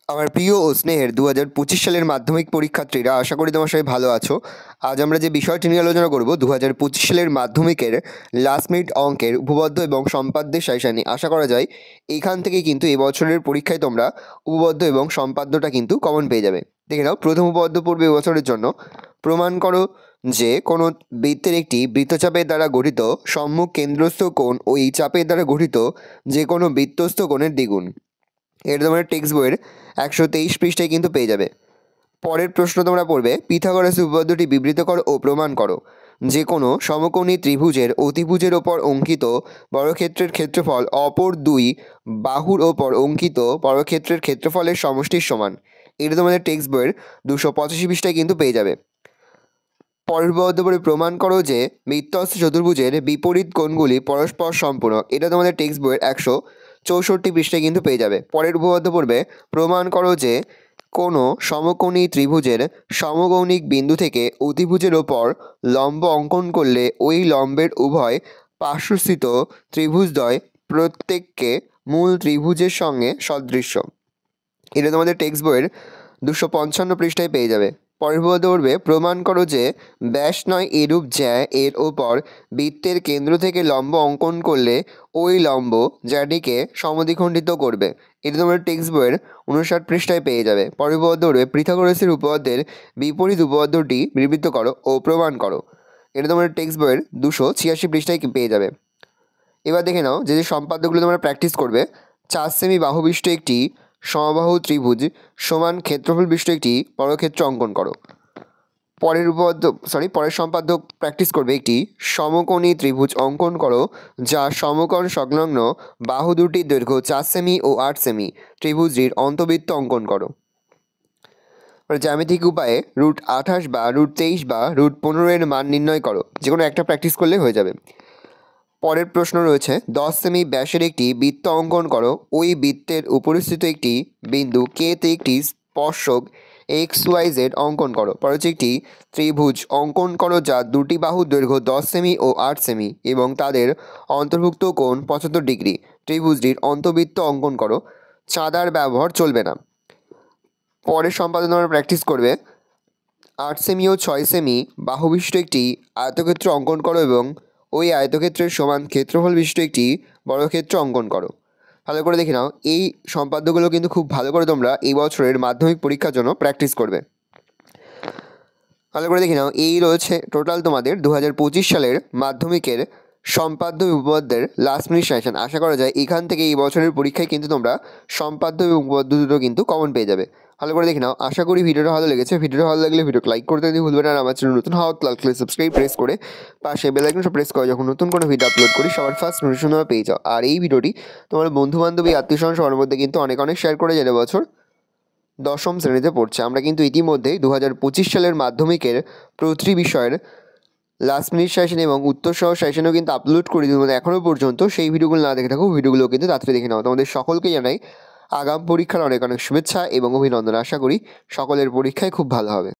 আমার প্রিয় ও স্নেহের 2025 সালের মাধ্যমিক পরীক্ষার্থীরা, আশা করি তোমার সবাই ভালো আছো। আজ আমরা যে বিষয়টি নিয়ে আলোচনা করব 2025 সালের মাধ্যমিকের লাস্ট মিনিট অঙ্কের উপপাদ্য এবং সম্পাদ্যের সাজেশন। আশা করা যায় এইখান থেকে কিন্তু এবছরের পরীক্ষায় তোমরা উপপাদ্য এবং সম্পাদ্যটা কিন্তু কমন পেয়ে যাবে। দেখে নাও, প্রথম উপপাদ্য পড়বে এবছরের জন্য। প্রমাণ করো যে কোনো বৃত্তের একটি বৃত্তচাপের দ্বারা গঠিত সম্মুখ কেন্দ্রস্থ কোণ ওই চাপের দ্বারা গঠিত যে কোনো বৃত্তস্থ কোণের দ্বিগুণ। এটা তোমরা টেক্সট বইয়ের 123 পৃষ্ঠায় কিন্তু পেয়ে যাবে। পরের প্রশ্ন তোমরা পড়বে, পিথাগোরাসের উপপাদ্যটি বিবৃত করো ও প্রমাণ করো যে কোনো সমকোণী ত্রিভুজের অতিভুজের ওপর অঙ্কিত বর্গক্ষেত্রের ক্ষেত্রফল অপর দুই বাহুর ওপর অঙ্কিত বর্গক্ষেত্রের ক্ষেত্রফলের সমষ্টির সমান। এটা তোমাদের টেক্সট বইয়ের 285 পৃষ্ঠায় কিন্তু পেয়ে যাবে। পরের উপপাদ্য পড়ে প্রমাণ করো যে বৃত্তস্থ চতুর্ভুজের বিপরীত কোণগুলি পরস্পর সম্পূরক। এটা তোমাদের টেক্সট বইয়ের 164 পৃষ্ঠায় কিন্তু পেয়ে যাবে। পরের উপপাদ্য পড়বে প্রমাণ করো যে কোনো সমকোণী ত্রিভুজের সমকৌণিক বিন্দু থেকে অতিভুজের ওপর লম্ব অঙ্কন করলে ওই লম্বের উভয় পার্শ্বস্থিত ত্রিভুজদ্বয় প্রত্যেককে মূল ত্রিভুজের সঙ্গে সদৃশ্য। এটা তোমাদের টেক্সট বইয়ের 255 পৃষ্ঠায় পেয়ে যাবে। পরের উপপাদ্য পড়বে প্রমাণ করো যে ব্যাস নয় এরূপ জ্যা এর ওপর বৃত্তের কেন্দ্র থেকে লম্ব অঙ্কন করলে ওই লম্ব জ্যাটিকে সমদ্বিখণ্ডিত করবে। এটা তোমার টেক্সট বইয়ের 59 পৃষ্ঠায় পেয়ে যাবে। পরের উপপাদ্য পড়বে পিথাগোরাসের উপপাদ্যের বিপরীত উপপাদ্যটি বিবৃত করো ও প্রমাণ করো। এটা তোমার টেক্সট বইয়ের 286 পৃষ্ঠায় পেয়ে যাবে। এবার দেখে নাও যে সম্পাদ্যগুলো তোমরা প্র্যাকটিস করবে। 4 সেমি বাহুবিষ্ট একটি সমবাহু ত্রিভুজ সমান ক্ষেত্রফল বিশিষ্ট একটি বর্গক্ষেত্র অঙ্কন করো। পরের সম্পাদ্য প্র্যাকটিস করবে, একটি সমকোণী ত্রিভুজ অঙ্কন করো যা সমকোণ সংলগ্ন বাহু দুটির দৈর্ঘ্য 4 সেমি ও 8 সেমি। ত্রিভুজটির অন্তবৃত্ত অঙ্কন করো। জ্যামিতিক উপায়ে √28 বা √23 বা √15 এর মান নির্ণয় করো। যে কোনো একটা প্র্যাকটিস করলে হয়ে যাবে। পরের প্রশ্ন রয়েছে, 10 সেমি ব্যাসের একটি বৃত্ত অঙ্কন করো। ওই বৃত্তের উপরিস্থিত একটি বিন্দু কে তে একটি স্পর্শক XYZ অঙ্কন করো। পরে হচ্ছে একটি ত্রিভুজ অঙ্কন করো যা দুটি বাহুর দৈর্ঘ্য 10 সেমি ও 8 সেমি এবং তাদের অন্তর্ভুক্ত কোণ 75 ডিগ্রি। ত্রিভুজটির অন্তবৃত্ত অঙ্কন করো। চাঁদার ব্যবহার চলবে না। পরের সম্পাদন তোমরা প্র্যাকটিস করবে। 8 সেমি ও 6 সেমি বাহুবিশিষ্ট একটি আয়তক্ষেত্র অঙ্কন করো এবং ওই আয়তক্ষেত্রের সমান ক্ষেত্রফল বিশিষ্ট একটি বর্গক্ষেত্র অঙ্কন করো। ভালো করে দেখে নাও, এই সম্পাদ্যগুলো কিন্তু খুব ভালো করে তোমরা এই বছরের মাধ্যমিক পরীক্ষার জন্য প্র্যাকটিস করবে। ভালো করে দেখে নাও, এই রয়েছে টোটাল তোমাদের 2025 সালের মাধ্যমিকের সম্পাদ্য উপপাদ্যের লাস্ট মিনিট সাজেশন। আশা করা যায় এখান থেকে এই বছরের পরীক্ষায় কিন্তু তোমরা সম্পাদ্য এবং উপপাদ্য দুটো কিন্তু কমন পেয়ে যাবে। ভালো করে দেখে নাও। আশা করি ভিডিওটা ভালো লেগেছে। ভিডিওটা ভালো লাগলে ভিডিওকে লাইক করতে কিন্তু ভুলবে না। আর আমার চ্যানেল নতুন হওয়া লাগলে সাবস্ক্রাইব প্রেস করে পাশে বেল আইকনটা প্রেস করে যখন নতুন কোনো ভিডিও আপলোড করি সবার ফার্স্ট নোটিফিকেশন তোমরা পেয়ে যাও। আর এই ভিডিওটি তোমার বন্ধুবান্ধবী আত্মীয়স্বজন সবার মধ্যে কিন্তু অনেক শেয়ার করে যাবে। বছর 10ম শ্রেণীতে পড়ছে। আমরা কিন্তু ইতিমধ্যেই 2025 সালের মাধ্যমিকের প্রতিটি বিষয়ের লাস্ট মিনিট সেশন এবং উত্তর সহ সেশনও কিন্তু আপলোড করে দিই। এখনও পর্যন্ত সেই ভিডিওগুলো না দেখে থাকো, ভিডিওগুলো কিন্তু তাড়াতাড়ি দেখে নাও। তোমাদের সকলকে জানাই আগাম পরীক্ষার অনেক শুভেচ্ছা এবং অভিনন্দন। আশা করি সকলের পরীক্ষায় খুব ভালো হবে।